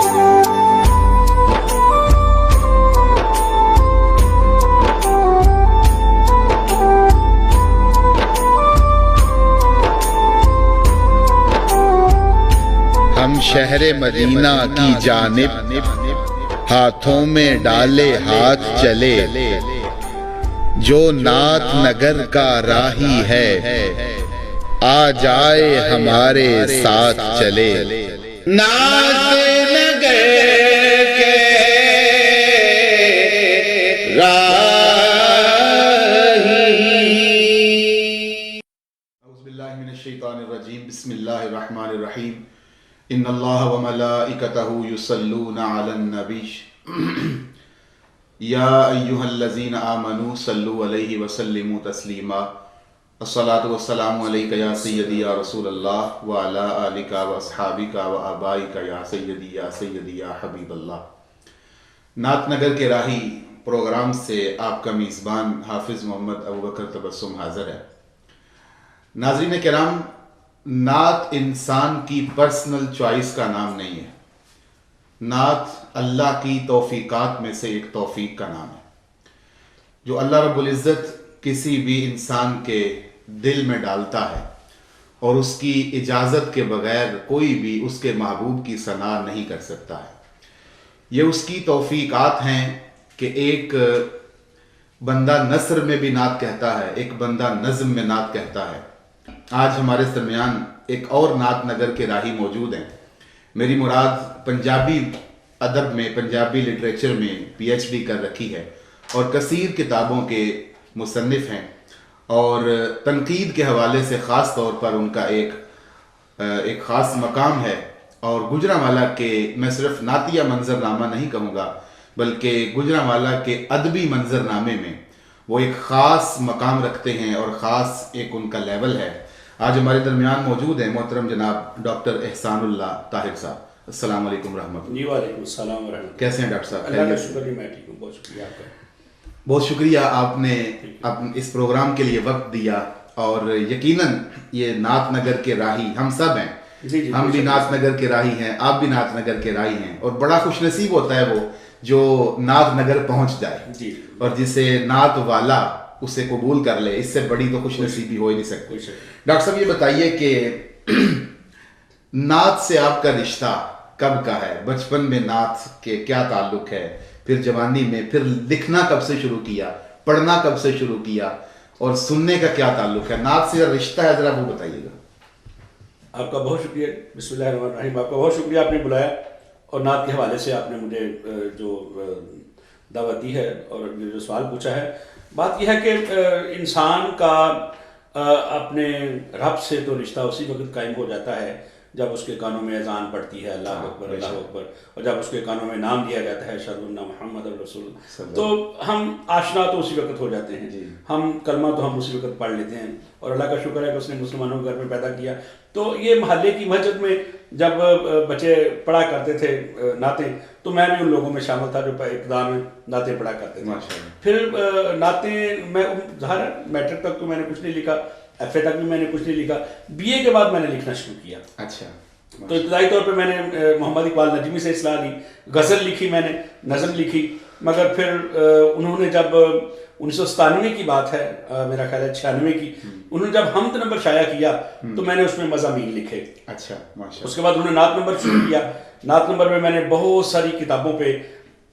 ہم شہر مدینہ کی جانب ہاتھوں میں ڈالے ہاتھ چلے، جو نعت نگر کا راہی ہے آ جائے ہمارے ساتھ چلے۔ نعت نگر کے اعوذ باللہ من الشیطان الرجیم، بسم اللہ الرحمن الرحیم۔ ان اللہ وملائکتہ یصلون علی النبی یا ایہا الذین آمنوا صلوا علیہ وسلموا تسلیما۔ الصلاۃ والسلام علیک یا سیدی یا رسول اللہ وعلی آلک واصحابک وآبائک یا سیدی یا حبیب اللہ۔ نعت نگر کے راہی پروگرام سے آپ کا میزبان حافظ محمد ابوبکر تبسم حاضر ہے۔ ناظرین کرام، نعت انسان کی پرسنل چوائس کا نام نہیں ہے، نعت اللہ کی توفیقات میں سے ایک توفیق کا نام ہے جو اللہ رب العزت کسی بھی انسان کے دل میں ڈالتا ہے، اور اس کی اجازت کے بغیر کوئی بھی اس کے محبوب کی ثنا نہیں کر سکتا ہے۔ یہ اس کی توفیقات ہیں کہ ایک بندہ نثر میں بھی نعت کہتا ہے، ایک بندہ نظم میں نعت کہتا ہے۔ آج ہمارے درمیان ایک اور نعت نگر کے راہی موجود ہیں۔ میری مراد پنجابی ادب میں، پنجابی لٹریچر میں پی ایچ ڈی کر رکھی ہے اور کثیر کتابوں کے مصنف ہیں، اور تنقید کے حوالے سے خاص طور پر ان کا ایک خاص مقام ہے، اور گوجرانوالہ کے، میں صرف نعتیہ منظر نامہ نہیں کہوں گا بلکہ گوجرانوالہ کے ادبی منظر نامے میں وہ ایک خاص مقام رکھتے ہیں اور خاص ایک ان کا لیول ہے۔ آج ہمارے درمیان موجود ہیں محترم جناب ڈاکٹر احسان اللہ طاہر صاحب۔ السلام علیکم ورحمۃ اللہ۔ جی وعلیکم السلام ورحمۃ اللہ۔ کیسے ہیں ڈاکٹر صاحب؟ اللہ کا شکر ہے، میں ٹھیک ہوں، بہت شکریہ آپ کا۔ بہت شکریہ، آپ نے اس پروگرام کے لیے وقت دیا، اور یقیناً یہ نعت نگر کے راہی ہم سب ہیں، ہم بھی نعت نگر کے راہی ہیں، آپ بھی نعت نگر کے راہی ہیں، اور بڑا خوش نصیب ہوتا ہے وہ جو نعت نگر پہنچ جائے اور جسے نعت والا اسے قبول کر لے۔ اس سے بڑی تو خوش نصیبی ہو ہی نہیں سکتی۔ ڈاکٹر صاحب یہ بتائیے کہ نعت سے آپ کا رشتہ کب کا ہے؟ بچپن میں نعت کے کیا تعلق ہے؟ پھر جوانی میں، پھر لکھنا کب سے شروع کیا، پڑھنا کب سے شروع کیا، اور سننے کا کیا تعلق ہے؟ نعت سے رشتہ ہے، ذرا وہ بتائیے گا۔ آپ کا بہت شکریہ، بسم اللہ الرحمن الرحیم۔ آپ کا بہت شکریہ، آپ نے بلایا اور نعت کے حوالے سے آپ نے مجھے جو دعوت دی ہے اور جو سوال پوچھا ہے۔ بات یہ ہے کہ انسان کا اپنے رب سے تو رشتہ اسی وقت قائم ہو جاتا ہے جب اس کے کانوں میں اذان پڑتی ہے، اللہ اکبر اللہ اکبر، اور جب اس کے کانوں میں نام دیا جاتا ہے اشہد ان محمد رسول اللہ، تو ہم آشنا تو اسی وقت ہو جاتے ہیں، ہم کلمہ تو ہم اسی وقت پڑھ لیتے ہیں، اور اللہ کا شکر ہے کہ اس نے مسلمانوں کے گھر میں پیدا کیا۔ تو یہ محلے کی مسجد میں جب بچے پڑھا کرتے تھے نعتیں، تو میں بھی ان لوگوں میں شامل تھا جو ابتدا میں نعتیں پڑھا کرتے تھے۔ پھر نعتیں میں ظاہر میٹرک تک تو میں نے کچھ نہیں لکھا، ایف اے تک بھی میں نے کچھ نہیں لکھا، بی اے کے بعد میں نے لکھنا شروع کیا۔ اچھا، تو ابتدائی طور پہ میں نے محمد اقبال نجمی سے اصلاح لی، غزل لکھی، میں نے نظم لکھی، مگر پھر انہوں نے جب 1997 کی بات ہے، میرا خیال ہے 96 کی، انہوں نے جب حمد نمبر شائع کیا تو میں نے اس میں مضامین لکھے۔ اچھا، اس کے بعد انہوں نے نعت نمبر شروع کیا، نعت نمبر میں میں نے بہت ساری کتابوں پہ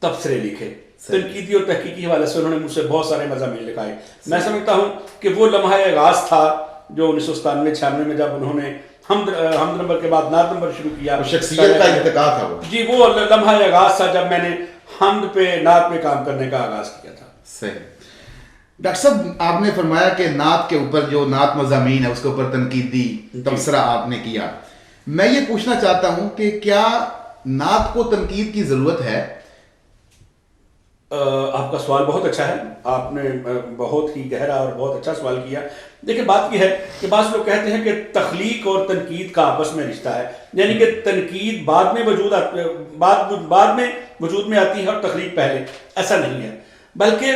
تبصرے لکھے، تنقیدی اور تحقیقی حوالے سے انہوں نے مجھ سے بہت سارے مضامین لکھائے۔ میں سمجھتا ہوں کہ وہ لمحہ آغاز تھا جو 1997-96 میں جب انہوں نے حمد نمبر کے بعد نعت نمبر شروع کیا، شخصیت کا ارتقا تھا وہ۔ جی، وہ لمحہ آغاز تھا جب میں نے حمد پہ، نعت پہ کام کرنے کا آغاز کیا تھا۔ صحیح۔ ڈاکٹر صاحب آپ نے فرمایا کہ نعت کے اوپر جو نعت مضامین ہے اس کے اوپر تنقیدی تبصرہ آپ نے کیا۔ میں یہ پوچھنا چاہتا ہوں کہ کیا نعت کو تنقید کی ضرورت ہے؟ آپ کا سوال بہت اچھا ہے، آپ نے بہت ہی گہرا اور بہت اچھا سوال کیا۔ دیکھیں، بات یہ ہے کہ بعض لوگ کہتے ہیں کہ تخلیق اور تنقید کا آپس میں رشتہ ہے، یعنی کہ تنقید بعد میں وجود میں آتی ہے اور تخلیق پہلے۔ ایسا نہیں ہے، بلکہ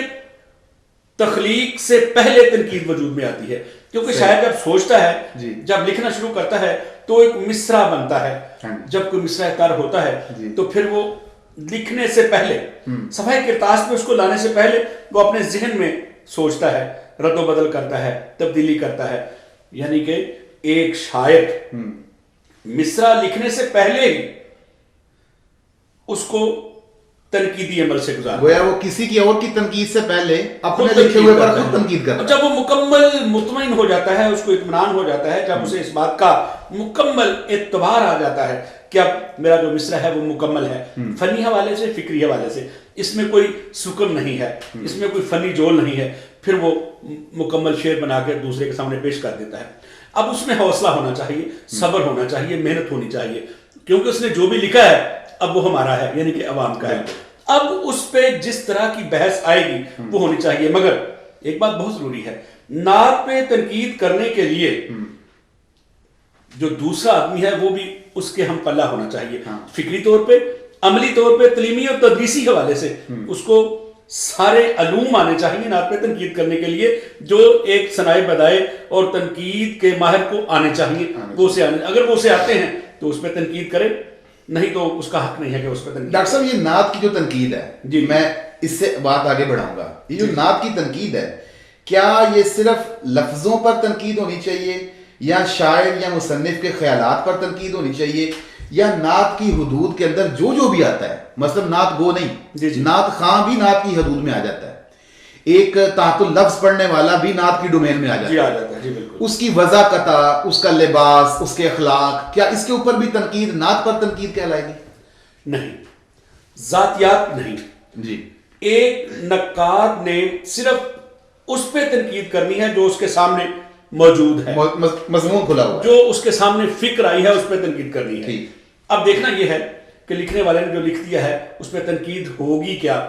تخلیق سے پہلے تنقید وجود میں آتی ہے، کیونکہ شاعر جب سوچتا ہے، جب لکھنا شروع کرتا ہے تو ایک مصرع بنتا ہے، جب کوئی مصرع تر ہوتا ہے تو پھر وہ لکھنے سے پہلے، صفحہ کرتاس پہ اس کو لانے سے پہلے وہ اپنے ذہن میں سوچتا ہے، رد و بدل کرتا ہے، تبدیلی کرتا ہے. یعنی کہ ایک شاعر مصرع لکھنے سے پہلے ہی اس کو تنقیدی عمل سے گزارتا ہے. گویا وہ کسی کی اور کی تنقید سے پہلے اپنے لکھے ہوئے پر خود تنقید کرتا ہے. جب وہ مکمل مطمئن ہو جاتا ہے، اس کو اطمینان ہو جاتا ہے، جب اسے اس بات کا مکمل اعتبار آ جاتا ہے کہ اب میرا جو مصرع ہے وہ مکمل ہے، فنی حوالے سے، فکری حوالے سے، اس میں کوئی سکم نہیں ہے، اس میں کوئی فنی جول نہیں ہے، پھر وہ مکمل شعر بنا کے دوسرے کے سامنے پیش کر دیتا ہے. اب اس میں حوصلہ ہونا چاہیے، صبر ہونا چاہیے، محنت ہونی چاہیے، کیونکہ اس نے جو بھی لکھا ہے اب وہ ہمارا ہے، یعنی کہ عوام کا ہے. اب اس پہ جس طرح کی بحث آئے گی وہ ہونی چاہیے. مگر ایک بات بہت ضروری ہے، نعت پہ تنقید کرنے کے لیے جو دوسرا آدمی ہے وہ بھی اس کے ہم پلہ ہونا چاہیے، فکری طور پہ، عملی طور پہ، تعلیمی اور تدریسی حوالے سے اس کو سارے علوم آنے چاہیے نعت پہ تنقید کرنے کے لیے، جو ایک صنائع بدائع اور تنقید کے ماہر کو آنے چاہیے. وہ اسے آنے، اگر وہ اسے آتے ہیں تو اس پہ تنقید کرے، نہیں تو اس کا حق نہیں ہے کہ اس پہ تنقید. ڈاکٹر صاحب یہ نعت کی جو تنقید ہے، میں اس سے بات آگے بڑھاؤں گا. یہ جو نعت کی تنقید ہے، کیا یہ صرف لفظوں پر تنقید ہونی چاہیے، یا شاعر یا مصنف کے خیالات پر تنقید ہونی چاہیے، یا نعت کی حدود کے اندر جو بھی آتا ہے، مثلا نعت گو نہیں، نعت خواں بھی نعت کی حدود میں آ جاتا ہے، ایک تحت اللفظ پڑھنے والا بھی نعت کی ڈومین میں آ جاتا ہے. اس کی وضاحت، اس کا لباس، اس کے اخلاق، کیا اس کے اوپر بھی تنقید، نعت پر تنقید کہلائے گی؟ نہیں، ذاتیات نہیں. جی، ایک نقاد نے صرف اس پہ تنقید کرنی ہے جو اس کے سامنے موجود ہے، مضمون کھلا ہوا، جو اس کے سامنے فکر آئی ہے اس پہ تنقید کرنی ہے. اب دیکھنا یہ ہے کہ لکھنے والے نے جو لکھ دیا ہے اس پہ تنقید ہوگی کیا.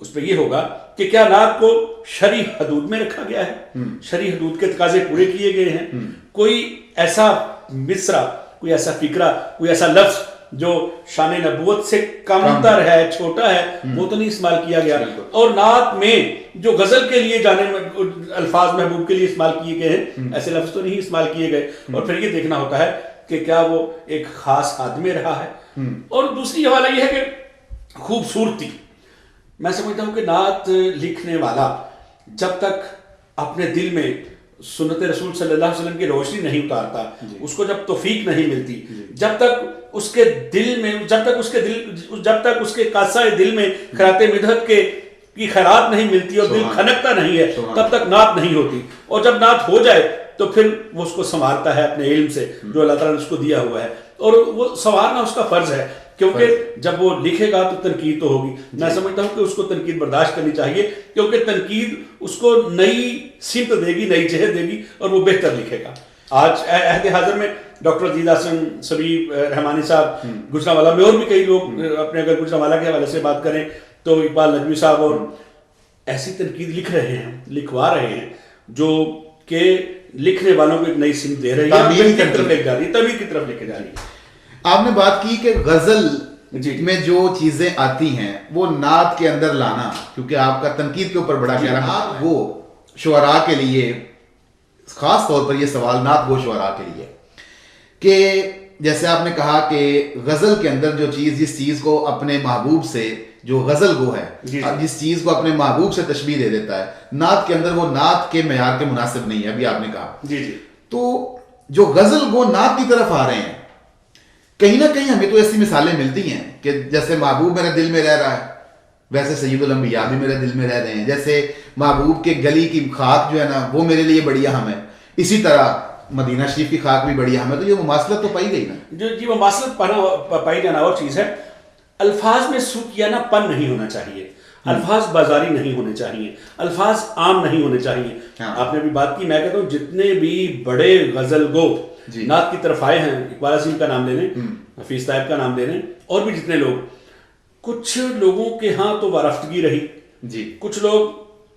اس پہ یہ ہوگا کہ کیا نعت کو شرعی حدود میں رکھا گیا ہے، شرعی حدود کے تقاضے پورے کیے گئے ہیں، کوئی ایسا مصرع، کوئی ایسا فکرہ، کوئی ایسا لفظ جو شان نبوت سے کم تر ہے، چھوٹا ہے، وہ تو نہیں استعمال کیا گیا. اور نعت میں جو غزل کے لیے جانے الفاظ محبوب کے لیے استعمال کیے گئے ہیں، ایسے لفظ تو نہیں استعمال کیے گئے. اور پھر یہ دیکھنا ہوتا ہے کہ کیا وہ ایک خاص آدمی رہا ہے. اور دوسری حوالہ یہ ہے کہ خوبصورتی، میں سمجھتا ہوں کہ نعت لکھنے والا جب تک اپنے دل میں سنت رسول صلی اللہ علیہ وسلم کی روشنی نہیں اتارتا، اس کو جب توفیق نہیں ملتی، جب تک اس کے دل میں، جب تک اس کے قاصۂ دل میں خیرات مدحت کی خیرات نہیں ملتی اور دل کھنکتا نہیں ہے، تب تک نعت نہیں ہوتی. اور جب نعت ہو جائے تو پھر وہ اس کو سنوارتا ہے اپنے علم سے جو اللہ تعالیٰ نے اس کو دیا ہوا ہے، اور وہ سنوارنا اس کا فرض ہے، کیونکہ جب وہ لکھے گا تو تنقید تو ہوگی. میں سمجھتا ہوں کہ اس کو تنقید برداشت کرنی چاہیے، کیونکہ تنقید اس کو نئی سمت دے گی، نئی جہت دے گی، اور وہ بہتر لکھے گا. آج عہد حاضر میں ڈاکٹر عزیز احسن صبی رحمانی صاحب گجرانوالہ میں، اور بھی کئی لوگ اپنے اگر گجرانوالہ کے حوالے سے بات کریں تو اقبال نجمی صاحب، اور ایسی تنقید لکھ رہے ہیں، لکھوا رہے ہیں جو کہ لکھنے والوں کو ایک نئی سمت دے رہی ہے، تعمیر کی طرف لے کے جا رہی ہے. آپ نے بات کی کہ غزل میں جو چیزیں آتی ہیں وہ نعت کے اندر لانا، کیونکہ آپ کا تنقید کے اوپر بڑا گہرا ہے، وہ شعراء کے لیے خاص طور پر یہ سوال نعت گو شعراء کے لیے، کہ جیسے آپ نے کہا کہ غزل کے اندر جو چیز، جس چیز کو اپنے محبوب سے، جو غزل گو ہے جس چیز کو اپنے محبوب سے تشبیہ دے دیتا ہے، نعت کے اندر وہ نعت کے معیار کے مناسب نہیں ہے. ابھی آپ نے کہا تو جو غزل گو نعت کی طرف آ رہے ہیں، کہیں نہ کہیں ہمیں تو ایسی مثالیں ملتی ہیں کہ جیسے محبوب میرے دل میں رہ رہا ہے، ویسے سید الانبیاء بھی میرے دل میں رہ رہے ہیں. جیسے محبوب کے گلی کی خاک جو ہے نا وہ میرے لیے بڑی اہم ہے، اسی طرح مدینہ شریف کی خاک بھی بڑی اہم ہے. تو یہ مماثلت تو پائی گئی نا. جی، مماثلت پائی جانا اور چیز ہے. الفاظ میں سوکیانہ پن نہیں ہونا چاہیے، الفاظ بازاری نہیں ہونے چاہیے، الفاظ عام نہیں ہونے چاہیے. آپ نے بھی بات کی، میں کہتا ہوں جتنے بھی بڑے غزل گو نعت کی طرف آئے ہیں، اقبال عظیم کا نام لے لیں، حفیظ طیب کا نام لے لیں، اور بھی جتنے لوگ، کچھ لوگوں کے ہاں تو وارفتگی رہی، کچھ لوگ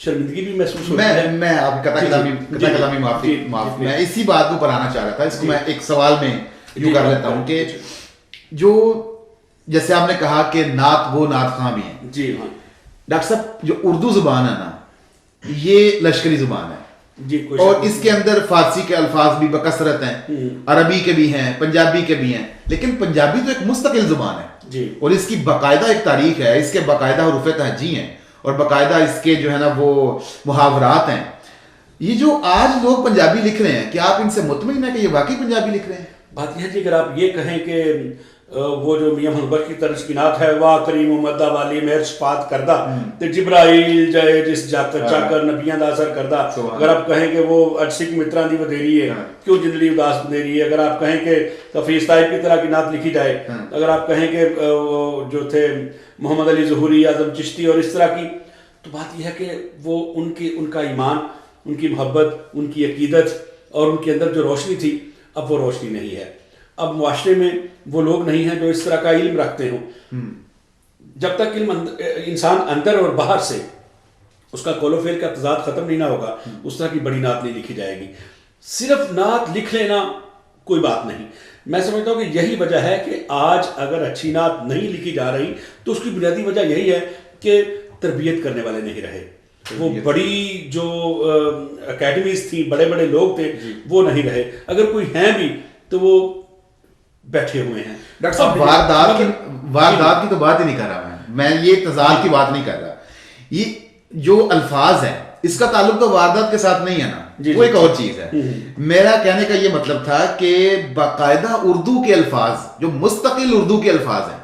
شرمندگی بھی محسوس ہوتی ہے. میں آپ قطع کلامی معاف میں اسی بات کو بڑھانا چاہ رہا تھا. اس کو میں ایک سوال میں یوں کر لیتا ہوں کہ جو جیسے آپ نے کہا کہ نعت وہ نعت خواں بھی ہیں. جی ہاں ڈاکٹر صاحب جو اردو زبان ہے نا یہ لشکری زبان ہے جی, اور اس کے اندر فارسی کے الفاظ بھی بکثرت ہیں, عربی کے بھی ہیں, پنجابی کے بھی ہیں, لیکن پنجابی تو ایک مستقل زبان ہے جی, اور اس کی باقاعدہ ایک تاریخ ہے, اس کے باقاعدہ حروف تہجی ہیں اور باقاعدہ اس کے جو ہے نا وہ محاورات ہیں. یہ جو آج لوگ پنجابی لکھ رہے ہیں کیا آپ ان سے مطمئن ہیں کہ یہ واقعی پنجابی لکھ رہے ہیں؟ بات یہ ہے کہ اگر آپ یہ کہیں کہ وہ جو میاں محمد بخش کی طرز کی نعت ہے, واہ کریم مدہ والی مہر شفاعت کردہ تے جبرائیل جائے جس جاکر چاکر نبیاں دا اثر کردہ, اگر آپ کہیں کہ وہ اجسک متران دی ودیری ہے کیوں جندلی اداس بندیری ہے, اگر آپ کہیں کہ حفیظ طائب کی طرح کی نعت لکھی جائے, اگر آپ کہیں کہ جو تھے محمد علی ظہوری, اعظم چشتی اور اس طرح کی, تو بات یہ ہے کہ وہ ان کا ایمان, ان کی محبت, ان کی عقیدت اور ان کے اندر جو روشنی تھی اب وہ روشنی نہیں ہے. اب معاشرے میں وہ لوگ نہیں ہیں جو اس طرح کا علم رکھتے ہوں. جب تک علم انسان اندر اور باہر سے اس کا قول و فعل کا تضاد ختم نہیں نہ ہوگا اس طرح کی بڑی نعت نہیں لکھی جائے گی. صرف نعت لکھ لینا کوئی بات نہیں. میں سمجھتا ہوں کہ یہی وجہ ہے کہ آج اگر اچھی نعت نہیں لکھی جا رہی تو اس کی بنیادی وجہ یہی ہے کہ تربیت کرنے والے نہیں رہے. وہ بڑی جو اکیڈمیز تھیں, بڑے بڑے لوگ تھے, وہ نہیں رہے. اگر کوئی ہیں بھی تو وہ بیٹھے ہوئے ہیں. ڈاکٹر صاحب واردات کی تو بات ہی نہیں کر رہا میں یہ تضاد کی بات نہیں کر رہا. یہ جو الفاظ ہیں اس کا تعلق تو واردات کے ساتھ نہیں ہے نا, وہ ایک اور چیز ہے. میرا کہنے کا یہ مطلب تھا کہ باقاعدہ اردو کے الفاظ جو مستقل اردو کے الفاظ ہیں,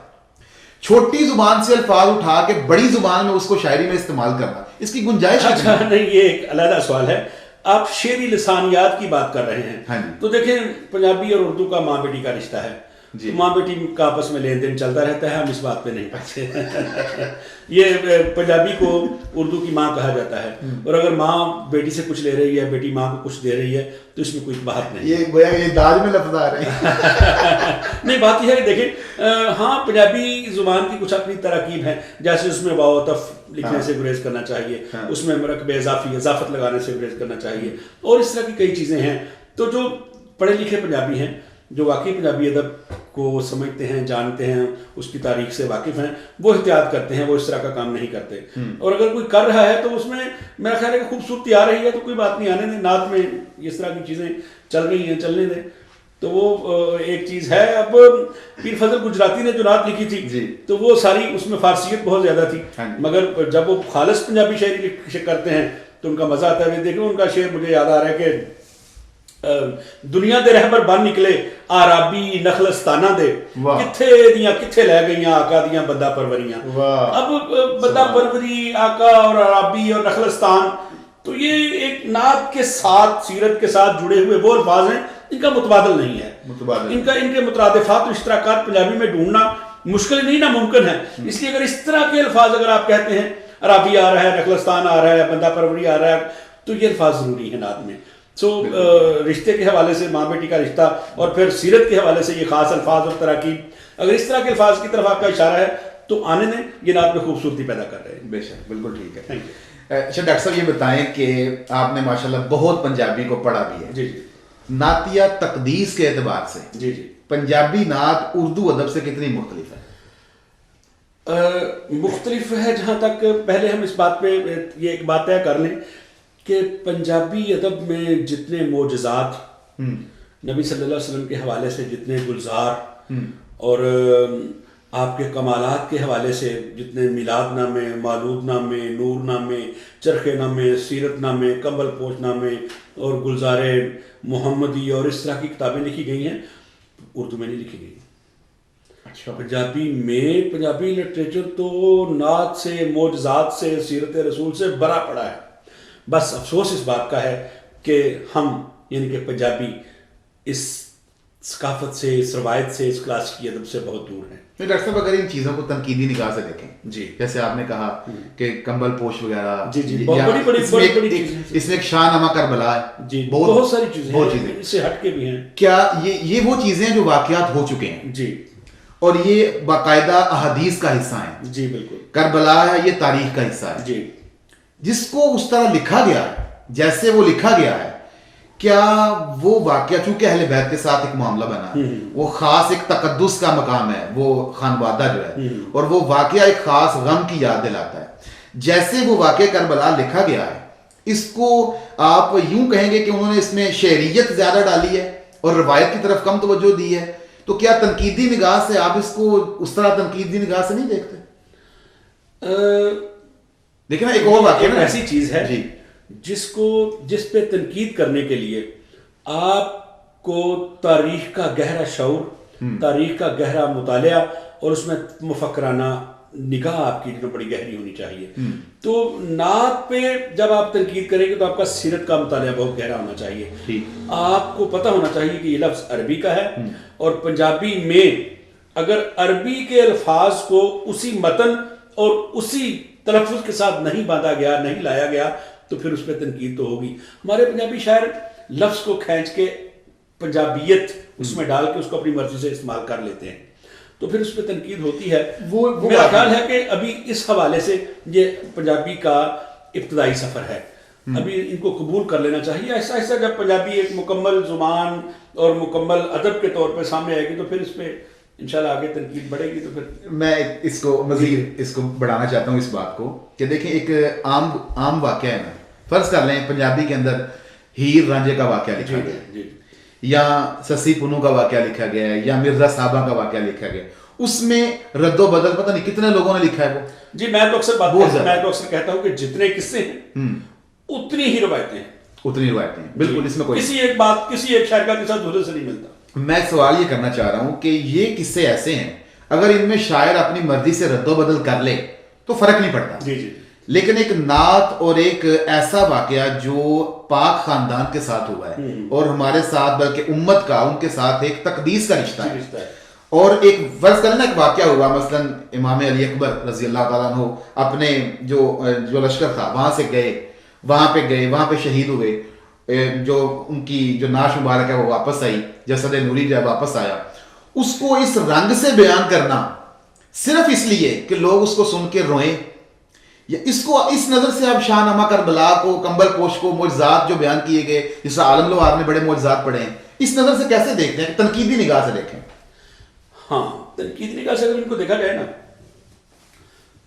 چھوٹی زبان سے الفاظ اٹھا کے بڑی زبان میں اس کو شاعری میں استعمال کرنا, اس کی گنجائش نہیں. یہ ایک علیحدہ سوال ہے. آپ شعری لسانیات کی بات کر رہے ہیں تو دیکھیں پنجابی اور اردو کا ماں بیٹی کا رشتہ ہے. ماں بیٹی کا آپس میں لین دین چلتا رہتا ہے, ہم اس بات پہ نہیں پڑھتے. یہ پنجابی کو اردو کی ماں کہا جاتا ہے, اور اگر ماں بیٹی سے کچھ لے رہی ہے, بیٹی ماں کو کچھ دے رہی ہے تو اس میں کوئی بات نہیں. یہ گویا یہ داج میں لفظ آ رہے ہیں. نہیں, بات یہ ہے کہ دیکھیں ہاں پنجابی زبان کی کچھ اپنی تراکیب ہیں, جیسے اس میں واو تف لکھنے سے گریز کرنا چاہیے, اس میں مرکب اضافت لگانے سے گریز کرنا چاہیے, اور اس طرح کی کئی چیزیں ہیں. تو جو پڑھے لکھے پنجابی ہیں, جو واقعی پنجابی ادب کو سمجھتے ہیں, جانتے ہیں, اس کی تاریخ سے واقف ہیں, وہ احتیاط کرتے ہیں, وہ اس طرح کا کام نہیں کرتے. اور اگر کوئی کر رہا ہے تو اس میں میرا خیال ہے کہ خوبصورتی آ رہی ہے تو کوئی بات نہیں, آنے دیں. نعت میں اس طرح کی چیزیں چل رہی ہیں, چلنے دیں. تو وہ ایک چیز ہے. اب پیر فضل گجراتی نے جو نعت لکھی تھی تو وہ ساری اس میں فارسیت بہت زیادہ تھی, مگر جب وہ خالص پنجابی شاعری کرتے ہیں تو ان کا مزہ آتا ہے. دیکھیں ان کا شعر مجھے یاد آ رہا ہے کہ دنیا دے رہبر بن نکلے آرابی نخلستانہ دے, کتھے لے گئیاں آقا دیاں بندہ پروریاں. اب بندہ پروری, آقا اور عرابی اور نخلستان, تو یہ ایک نعت کے ساتھ, سیرت کے ساتھ جڑے ہوئے وہ الفاظ ہیں ان کا متبادل نہیں ہے. ان کے مترادفات و اشتراکات پنجابی میں ڈھونڈنا مشکل نہیں, ناممکن ہے. اس لیے اگر اس طرح کے الفاظ اگر آپ کہتے ہیں, عرابی آ رہا ہے, نخلستان آ رہا ہے, بندہ پروری آ رہا ہے, تو یہ الفاظ ضروری ہیں نعت میں. رشتے کے حوالے سے ماں بیٹی کا رشتہ, اور پھر سیرت کے حوالے سے یہ خاص الفاظ اور تراکیب, اگر اس طرح کے الفاظ کی طرف آپ کا اشارہ ہے تو آنے دیں, یہ نعت میں خوبصورتی پیدا کر رہے ہیں. بے شک, بالکل ٹھیک ہے. اچھا ڈاکٹر صاحب یہ بتائیں کہ آپ نے ماشاءاللہ بہت پنجابی کو پڑھا بھی ہے. جی جی. نعتیہ تقدیس کے اعتبار سے جی جی پنجابی نعت اردو ادب سے کتنی مختلف ہے؟ مختلف ہے. جہاں تک پہلے ہم اس بات پہ یہ ایک بات طے کر لیں کہ پنجابی ادب میں جتنے معجزات نبی صلی اللہ علیہ وسلم کے حوالے سے, جتنے گلزار اور آپ کے کمالات کے حوالے سے جتنے میلاد نامے, مولود نامے, نور نامے, چرخے نامے, سیرت نامے, کمبل پوش نامے اور گلزار محمدی اور اس طرح کی کتابیں لکھی گئی ہیں, اردو میں نہیں لکھی گئی. اچھا. پنجابی میں پنجابی لٹریچر تو نعت سے, معجزات سے, سیرت رسول سے بھرا پڑا ہے. بس افسوس اس بات کا ہے کہ ہم یعنی کہ پنجابی اس ثقافت سے, اس روایت سے, اس کلاسیکی ادب سے بہت دور ہیں. ڈاکٹر صاحب اگر ان چیزوں کو تنقیدی نگاہ سے دیکھیں, جی, جیسے آپ نے کہا کہ کمبل پوش وغیرہ, جی جی, بڑی بڑی چیزیں, اس میں ایک شاہ نامہ کربلا ہے, جی, بہت ساری چیزیں ہیں, اس سے ہٹ کے بھی ہیں. کیا یہ وہ چیزیں جو واقعات ہو چکے ہیں, جی, اور یہ باقاعدہ احادیث کا حصہ ہیں؟ جی بالکل. کربلا ہے, یہ تاریخ کا حصہ ہے. جی. جس کو اس طرح لکھا گیا ہے جیسے وہ لکھا گیا ہے، کیا وہ واقعہ چونکہ اہل بیت کے ساتھ ایک معاملہ بنا، وہ خاص ایک تقدس کا مقام ہے وہ خانوادہ جو ہے، اور وہ واقعہ ایک خاص غم کی یاد دلاتا ہے، جیسے وہ واقعہ کربلا لکھا گیا ہے، اس کو آپ یوں کہیں گے کہ انہوں نے اس میں شعریت زیادہ ڈالی ہے اور روایت کی طرف کم توجہ دی ہے، تو کیا تنقیدی نگاہ سے آپ اس کو اس طرح تنقیدی نگاہ سے نہیں دیکھتے؟ دیکھیں نا ایک اور واقعہ نا، ایسی چیز ہے جی جس پہ تنقید کرنے کے لیے آپ کو تاریخ کا گہرا شعور، تاریخ کا گہرا مطالعہ اور اس میں مفکرانہ نگاہ آپ کی جو بڑی گہری ہونی چاہیے. تو نعت پہ جب آپ تنقید کریں گے تو آپ کا سیرت کا مطالعہ بہت گہرا ہونا چاہیے. آپ کو پتہ ہونا چاہیے کہ یہ لفظ عربی کا ہے اور پنجابی میں اگر عربی کے الفاظ کو اسی متن اور اسی تلفظ کے ساتھ نہیں باندھا گیا، نہیں لایا گیا، تو پھر اس پہ تنقید تو ہوگی. ہمارے پنجابی شاعر لفظ کو کھینچ کے پنجابیت اس میں ڈال کے اس کو اپنی مرضی سے استعمال کر لیتے ہیں، تو پھر اس پہ تنقید ہوتی ہے. میرا خیال ہے کہ ابھی اس حوالے سے یہ پنجابی کا ابتدائی سفر ہے، ابھی ان کو قبول کر لینا چاہیے. ایسا ایسا جب پنجابی ایک مکمل زبان اور مکمل ادب کے طور پہ سامنے آئے گی تو پھر اس پہ انشاءاللہ آگے تنقید بڑھے گی. تو پھر میں اس کو مزید اس کو بڑھانا چاہتا ہوں اس بات کو کہ دیکھیں ایک عام واقعہ ہے نا، فرض کر لیں پنجابی کے اندر ہیر رانجھے کا واقعہ لکھا گیا، یا سسی پنو کا واقعہ لکھا گیا ہے، یا مرزا صاحبہ کا واقعہ لکھا گیا، اس میں رد و بدل پتہ نہیں کتنے لوگوں نے لکھا ہے وہ. جی میں تو اکثر کہتا ہوں کہ جتنے قصے ہیں اتنی ہی روایتیں ہیں، اتنی روایتیں ہیں. بالکل اس میں کوئی کسی ایک شاعر کا قصہ دوسرے سے نہیں ملتا. میں سوال یہ کرنا چاہ رہا ہوں کہ یہ قصے ایسے ہیں اگر ان میں شاعر اپنی مرضی سے رد و بدل کر لے تو فرق نہیں پڑتا. لیکن ایک نعت اور ایک ایسا واقعہ جو پاک خاندان کے ساتھ ہوا ہے اور ہمارے ساتھ بلکہ امت کا ان کے ساتھ ایک تقدیس کا رشتہ ہے، اور ایک فرض کرنا ایک واقعہ ہوا مثلا امام علی اکبر رضی اللہ تعالیٰ عنہ اپنے جو لشکر تھا وہاں سے گئے، وہاں پہ شہید ہوئے، جو ان کی جو نعش مبارک ہے وہ واپس آئی، جسد نوری جو ہے واپس آیا. اس کو اس رنگ سے بیان کرنا صرف اس لیے کہ لوگ اس کو سن کے روئیں، یا اس کو اس نظر سے آپ شاہ نامہ کربلا کو، کمبل پوش کو، معجزات جو بیان کیے گئے جس طرح عالم لوہار نے بڑے معجزات پڑھے ہیں، اس نظر سے کیسے دیکھتے ہیں؟ تنقیدی نگاہ سے دیکھیں. ہاں تنقیدی نگاہ سے اگر ان کو دیکھا جائے نا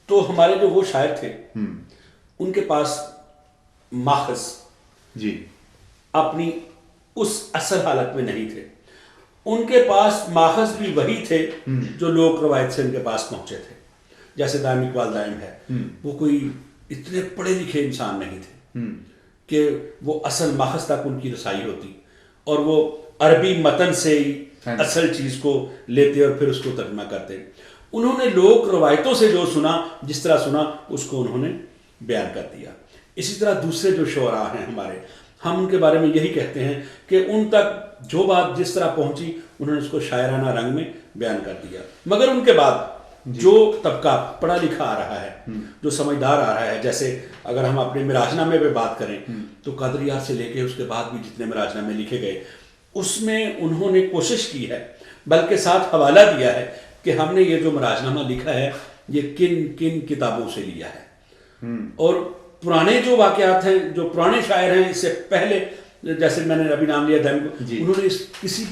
تو ہمارے جو وہ شاعر تھے ان کے پاس ماخذ جی اپنی اس اصل حالت میں نہیں تھے. ان کے پاس ماخذ بھی وہی تھے جو لوک روایت سے ان کے پاس پہنچے تھے. جیسے دائم اقبال دائم ہے، وہ کوئی اتنے پڑھے لکھے انسان نہیں تھے کہ وہ اصل ماخذ تک ان کی رسائی ہوتی اور وہ عربی متن سے ہی اصل چیز کو لیتے اور پھر اس کو ترجمہ کرتے. انہوں نے لوک روایتوں سے جو سنا، جس طرح سنا اس کو انہوں نے بیان کر دیا. اسی طرح دوسرے جو شعراء ہیں ہمارے، ہم ان کے بارے میں یہی کہتے ہیں کہ ان تک جو بات جس طرح پہنچی انہوں نے اس کو شاعرانہ رنگ میں بیان کر دیا. مگر ان کے بعد جو طبقہ پڑھا لکھا آ رہا ہے، جو سمجھدار آ رہا ہے، جیسے اگر ہم اپنے معراج نامے پہ بات کریں تو قادریات سے لے کے اس کے بعد بھی جتنے معراج نامے لکھے گئے اس میں انہوں نے کوشش کی ہے، بلکہ ساتھ حوالہ دیا ہے کہ ہم نے یہ جو معراج نامہ لکھا ہے یہ کن کن کتابوں سے لیا ہے. اور پرانے جو واقعات ہیں، جو پرانے شاعر ہیں اس سے پہلے، جیسے میں نے ابھی نام لیا دائم کو، انہوں نے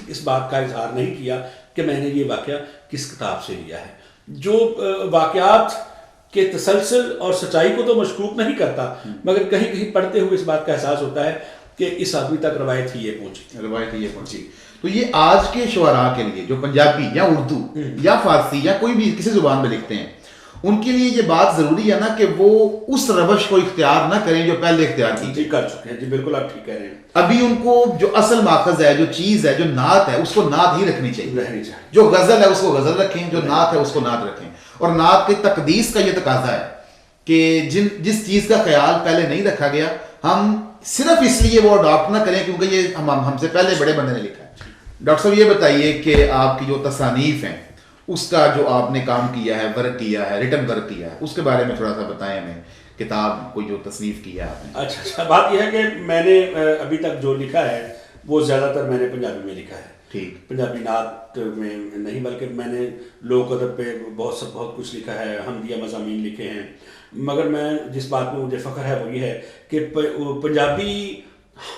اس بات کا اظہار نہیں کیا کہ میں نے یہ واقعہ کس کتاب سے لیا ہے. جو واقعات کے تسلسل اور سچائی کو تو مشکوک نہیں کرتا، مگر کہیں کہیں پڑھتے ہوئے اس بات کا احساس ہوتا ہے کہ اس آدمی تک روایت ہی یہ پہنچی. تو یہ آج کے شعراء کے لیے جو پنجابی یا اردو یا فارسی یا کوئی بھی کسی زبان میں لکھتے ہیں، ان کے لیے یہ بات ضروری ہے نا کہ وہ اس روش کو اختیار نہ کریں جو پہلے اختیار کی. جی کر چکے ہیں. جی بالکل آپ ٹھیک کہہ رہے ہیں. ابھی ان کو جو اصل ماخذ ہے، جو چیز ہے، جو نعت ہے، اس کو نعت ہی رکھنی چاہیے. جو غزل ہے اس کو غزل رکھیں، جو نعت ہے اس کو نعت رکھیں. اور نعت کی تقدیس کا یہ تقاضا ہے کہ جس چیز کا خیال پہلے نہیں رکھا گیا ہم صرف اس لیے وہ اڈاپٹ نہ کریں کیونکہ یہ ہم سے پہلے بڑے بندے نے لکھا ہے. ڈاکٹر صاحب یہ بتائیے کہ آپ کی جو تصانیف ہیں اس کا جو آپ نے کام کیا ہے، ورک کیا ہے، ریٹن ورک کیا ہے، اس کے بارے میں تھوڑا سا بتائیں ہمیں. کتاب کو جو تصنیف کی ہے آپ نے. اچھا بات یہ ہے کہ میں نے ابھی تک جو لکھا ہے وہ زیادہ تر میں نے پنجابی میں لکھا ہے. ٹھیک. پنجابی نعت وقت میں نہیں، بلکہ میں نے لوک ادب پہ بہت کچھ لکھا ہے، حمدیہ مضامین لکھے ہیں، مگر میں جس بات پہ مجھے فخر ہے وہ یہ ہے کہ پنجابی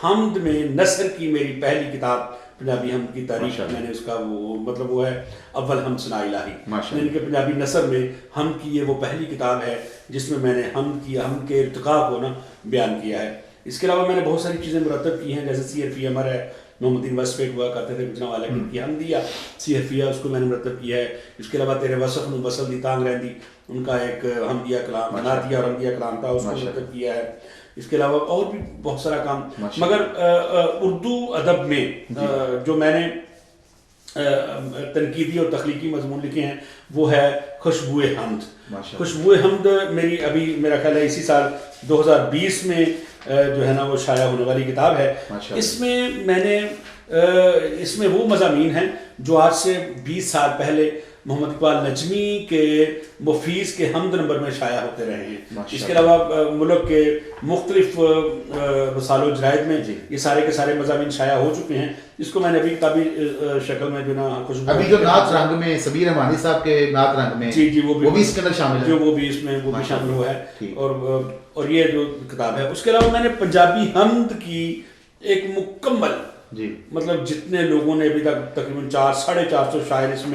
حمد میں نثر کی میری پہلی کتاب پنجابی حمد کی تاریخ، میں نے اس کا وہ مطلب وہ ہے اول حمد ثنا الہی، یعنی کہ پنجابی نثر میں حمد کی یہ وہ پہلی کتاب ہے جس میں نے حمد کے ارتقاء کو نا بیان کیا ہے۔ اس کے علاوہ میں نے بہت ساری چیزیں مرتب کی ہیں، جیسے سیرفی امر ہے، محمد الدین وصف ہوا کرتے تھے گجرا والا کی حمدیہ سیرفیہ، اس کو میں نے مرتب کیا ہے۔ اس کے علاوہ تیرے وصف نو وصل دی تانگ رہندی، ان کا ایک حمدیہ کلام نعتیہ اور حمدیہ کلام تھا، اس کو مرتب کیا ہے۔ اس کے علاوہ اور بھی بہت سارا کام، مگر اردو ادب میں جو میں نے تنقیدی اور تخلیقی مضمون لکھے ہیں وہ ہے خوشبوئے حمد۔ خوشبوئے حمد میری ابھی میرا خیال ہے اسی سال 2020 میں جو ہے نا وہ شائع ہونے والی کتاب ہے۔ اس میں وہ مضامین ہیں جو آج سے 20 سال پہلے محمد اقبال نجمی کے مفیز کے حمد نمبر میں شائع ہوتے رہے ہیں۔ اس کے علاوہ ملک کے مختلف رسال و جرائد میں یہ سارے کے سارے مضامین شائع ہو چکے ہیں، جس کو میں نے ابھی کتابی شکل میں جو نا ابھی جو نعت رنگ میں سبیر رحمانی صاحب کے نعت رنگ میں وہ بھی اس کے اندر شامل ہے، وہ بھی اس میں وہ بھی شامل ہوا ہے، اور یہ جو کتاب ہے۔ اس کے علاوہ میں نے پنجابی حمد کی ایک مکمل مطلب جتنے لوگوں نے ابھی تک تقریباً 450 شاعر اس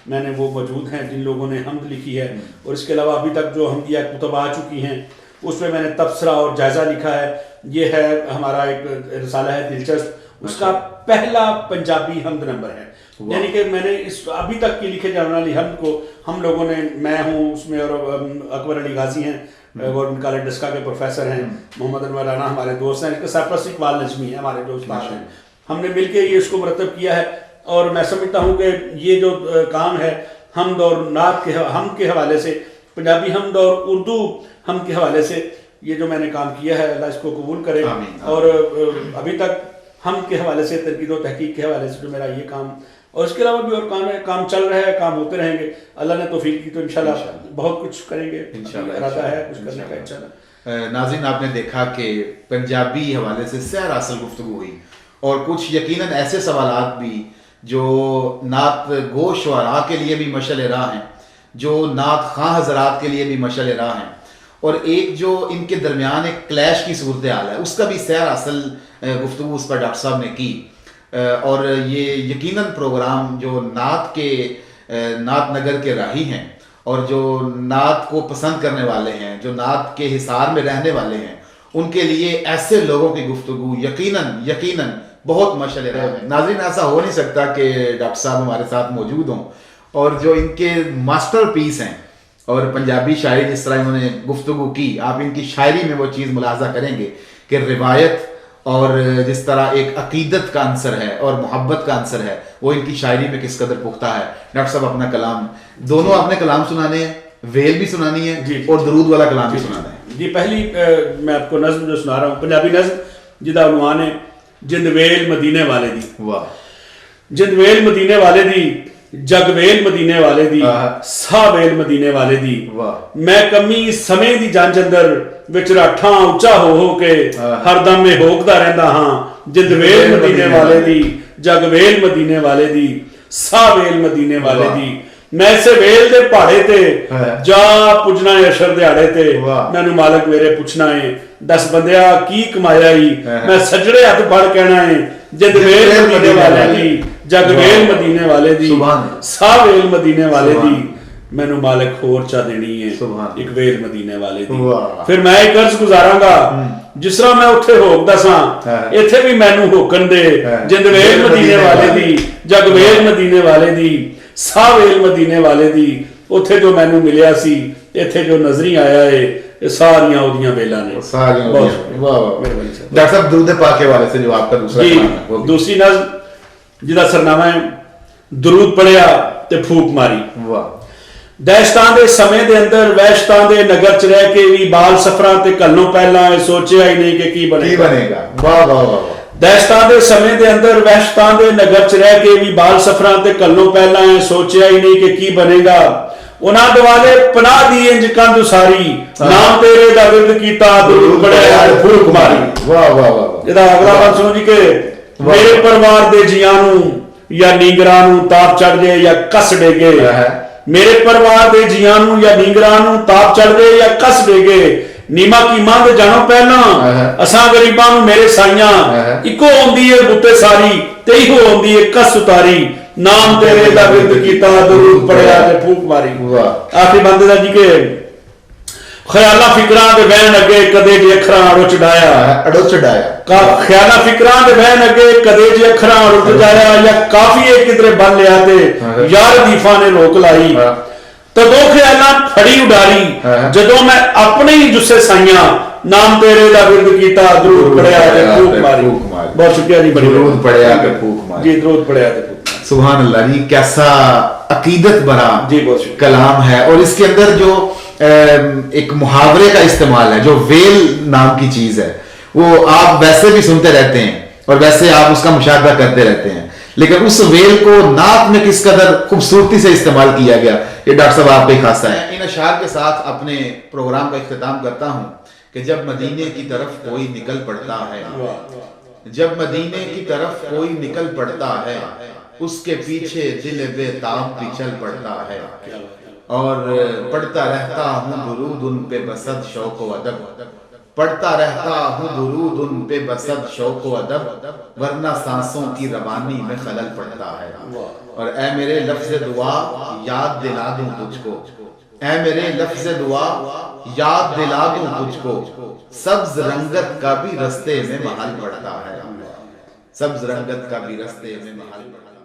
میں نے وہ موجود ہیں جن لوگوں نے حمد لکھی ہے، اور اس کے علاوہ ابھی تک جو حمدیہ کتب آ چکی ہیں اس میں نے تبصرہ اور جائزہ لکھا ہے۔ یہ ہے ہمارا ایک رسالہ ہے دلچسپ، اس کا پہلا پنجابی حمد نمبر ہے، یعنی کہ میں نے اس ابھی تک کی لکھے جانے والی حمد کو ہم لوگوں نے، میں ہوں اس میں، اور اکبر علی غازی ہیں گورنمنٹ کالج ڈسکا کے پروفیسر ہیں، محمد انور رانا ہمارے دوست ہیں، اس کے سرپرست اقبال نجمی ہیں ہمارے دوست ہیں، ہم نے مل کے یہ اس کو مرتب کیا ہے۔ اور میں سمجھتا ہوں کہ یہ جو کام ہے حمد اور نعت کے حمد کے حوالے سے، پنجابی حمد اور اردو حمد کے حوالے سے یہ جو میں نے کام کیا ہے اللہ اس کو قبول کرے، اور ابھی تک حمد کے حوالے سے تنقید و تحقیق کے حوالے سے جو میرا یہ کام، اور اس کے علاوہ بھی اور کام ہے، کام چل رہا ہے، کام ہوتے رہیں گے، اللہ نے توفیق کی تو انشاءاللہ بہت کچھ کریں گے، ارادہ ہے کچھ کرنے کا انشاءاللہ۔ ناظرین آپ نے دیکھا کہ پنجابی حوالے سے سیر اصل گفتگو ہوئی، اور کچھ یقیناً ایسے سوالات بھی جو نعت گو شعراء کے لیے بھی مشعل راہ ہیں، جو نعت خواں حضرات کے لیے بھی مشعل راہ ہیں، اور ایک جو ان کے درمیان ایک کلیش کی صورتحال ہے اس کا بھی سیر اصل گفتگو اس پر ڈاکٹر صاحب نے کی۔ اور یہ یقیناً پروگرام جو نعت نگر کے راہی ہیں اور جو نعت کو پسند کرنے والے ہیں، جو نعت کے حصار میں رہنے والے ہیں، ان کے لیے ایسے لوگوں کی گفتگو یقیناً بہت مشعل راہ ہے۔ ناظرین ایسا ہو نہیں سکتا کہ ڈاکٹر صاحب ہمارے ساتھ موجود ہوں اور جو ان کے ماسٹر پیس ہیں، اور پنجابی شاعری جس طرح انہوں نے گفتگو کی، آپ ان کی شاعری میں وہ چیز ملاحظہ کریں گے کہ روایت اور جس طرح ایک عقیدت کا عنصر ہے اور محبت کا عنصر ہے وہ ان کی شاعری میں کس قدر پختہ ہے۔ ڈاکٹر صاحب اپنا کلام، دونوں اپنے کلام سنانے ہیں، ویل بھی سنانی ہے اور درود والا کلام بھی سنانا ہے۔ جی پہلی میں آپ کو نظم جو سنا رہا ہوں، پنجابی نظم جدا عنوان ہے جند ویل مدینے والے دی۔ واہ، جند ویل مدینے والے دی، جگ ویل مدینے والے دی، سا ویل مدینے والے دی، میں کمی سمے دی جانچ اندر وچ راٹھاں اونچا ہو کے ہر دم میں ہوکدا رہندا ہاں، جند ویل مدینے والے دی، جگ ویل مدینے والے دی، سا ویل مدینے والے دی، میں اسے ویل دے پہاڑے تے جا پجنا اشر دیہاڑے تے، مینوں مالک میرے پوچھنا ہے 10 بندیا کی کمایا ہی، میں سجڑے ہاتھ پڑ کہنا ہے جند ویل مدینے والے دی، جگ ویل مدینے والے دی، سا ویل مدینے والے دی، مینوں مالک ہور چا دینی ہے ایک ویل مدینے والے دی۔ پھر میں ایک عرض گزاراں گا جس طرح میں اتھے ہوکدا ساں ایتھے بھی مینوں ہوکن دے، جند ویل مدینے والے دی، جگ ویل مدینے والے دی، سا ویل مدینے والے دی، اتھے جو مینوں ملیا سی ایتھے جو نظری آیا ہے یہ ساریاں اودیاں ویلاں نے۔ ڈاکٹر صاحب درود پاک کے والے سے جو آپ کا دوسرا کلام ہے، دوسری نظم جدا سرنامہ ہے درود پڑھیا تے پھوک ماری۔ دہشتاں دے سمے دے اندر وحشتاں دے نگر چ رہ کے بھی بال سفراں تے کلوں پہلاں سوچیا ہی نہیں کہ کی بنے گا۔ واہ واہ واہ، دہشتاں دے سمے دے اندر وحشتاں دے نگر چ رہ کے بھی بال سفراں تے کلوں پہلاں سوچیا ہی نہیں کہ کی بنے گا، انہاں دوالے پناہ دی انج کندھ ساری، نام تیرے دا ورد کیتا درود پڑھیا تے پھوک ماری۔ واہ واہ واہ، جدا اگلا بات سنو جی کہ میرے پروار دے جیاں نوں یا ਨੀਂਗਰਾਂ ਨੂੰ ਤਾਪ ਚੜ ਜੇ ਜਾਂ ਕਸ ਡੇਗੇ ਮੇਰੇ ਪਰਿਵਾਰ ਦੇ ਜੀਆਂ ਨੂੰ ਜਾਂ ਨੀਂਗਰਾਂ ਨੂੰ ਤਾਪ ਚੜ ਜੇ ਜਾਂ ਕਸ ਡੇਗੇ ਨੀਮਾ ਕੀ ਮੰਗ ਜਾਣੋ ਪਹਿਲਾਂ ਅਸਾਂ ਗਰੀਬਾਂ ਨੂੰ ਮੇਰੇ ਸਾਈਆਂ ਇੱਕੋ ਹੁੰਦੀ ਏ ਬੁੱਤੇ ਸਾਰੀ ਤੇ ਇਹੋ ਹੁੰਦੀ ਏ ਕਸ ਉਤਾਰੀ ਨਾਮ ਤੇਰੇ ਦਾ ਵਿਰਦ ਕੀਤਾ ਦਰੂਦ ਪੜਿਆ ਤੇ ਫੂਕ ਮਾਰੀ ਆਖਰੀ ਬੰਦੇ ਦਾ ਜੀ ਕਿ ਖਿਆਲਾਂ ਫਿਕਰਾਂ ਦੇ ਵਹਿਣ ਅੱਗੇ ਕਦੇ ਜੇ ਅੱਖਰਾਂ ਅੜੋ ਚੜਾਇਆ ਖਿਆਲਾਂ ਫਿਕਰਾਂ ਦੇ ਵਹਿਣ ਅੱਗੇ ਕਦੇ ਜੇ ਅੱਖਰਾਂ ਅੜੋ ਚੜਾਇਆ ਜਾਂ ਕਾਫੀ ਏ ਕਿਧਰੇ ਬੰਨ ਲਿਆ ਤੇ ਯਾਰ ਦੀਫਾ ਨੇ ਲੋਕ ਲਾਈ ਤਦੋਂ ਖਿਆਲਾਂ ਫੜੀ ਉਡਾਰੀ ਜਦੋਂ ਮੈਂ ਆਪਣੇ ਹੀ ਜੁੱਸੇ ਸਾਈਆਂ ਨਾਮ ਤੇਰੇ ਦਾ ਵਿਰਦ ਕੀਤਾ ਦਰੂਦ ਪੜਿਆ ਤੇ ਫੂਕ ਮਾਰੀ ਬਹੁਤ ਸ਼ੁਕਰੀਆ ਜੀ ਬੜੀ درود پڑھیا کہ پھوک ماری جی درود پڑھیا تے فوک ماری سبحان اللہ جی کیسا عقیدت بھرا جی بہت شکریہ کلام ہے اور اس کے اندر جو ایک محاورے کا استعمال ہے جو ویل نام کی چیز ہے وہ آپ ویسے بھی سنتے رہتے ہیں اور ویسے آپ اس کا مشاہدہ کرتے رہتے ہیں لیکن اس ویل کو نعت میں کس قدر خوبصورتی سے استعمال کیا گیا یہ ڈاکٹر صاحب آپ کا ہی خاصہ ہے ان اشعار کے ساتھ اپنے پروگرام کا اختتام کرتا ہوں کہ جب مدینے کی طرف کوئی نکل پڑتا ہے جب مدینے کی طرف کوئی نکل پڑتا ہے اس کے پیچھے دل بے تاب پچھل پڑتا ہے اور پڑھتا رہتا ہوں درود ان پہ بسد شوق و ادب پڑھتا رہتا ہوں درود ان پہ بسد شوق و ادب ورنہ سانسوں کی روانی میں خلل پڑتا ہے اور اے میرے لفظ دعا یاد دلا دوں تجھ کو اے میرے لفظ دعا یاد دلا دوں تجھ کو سبز رنگت کا بھی رستے میں محل پڑتا ہے سبز رنگت کا بھی رستے میں محل پڑتا ہے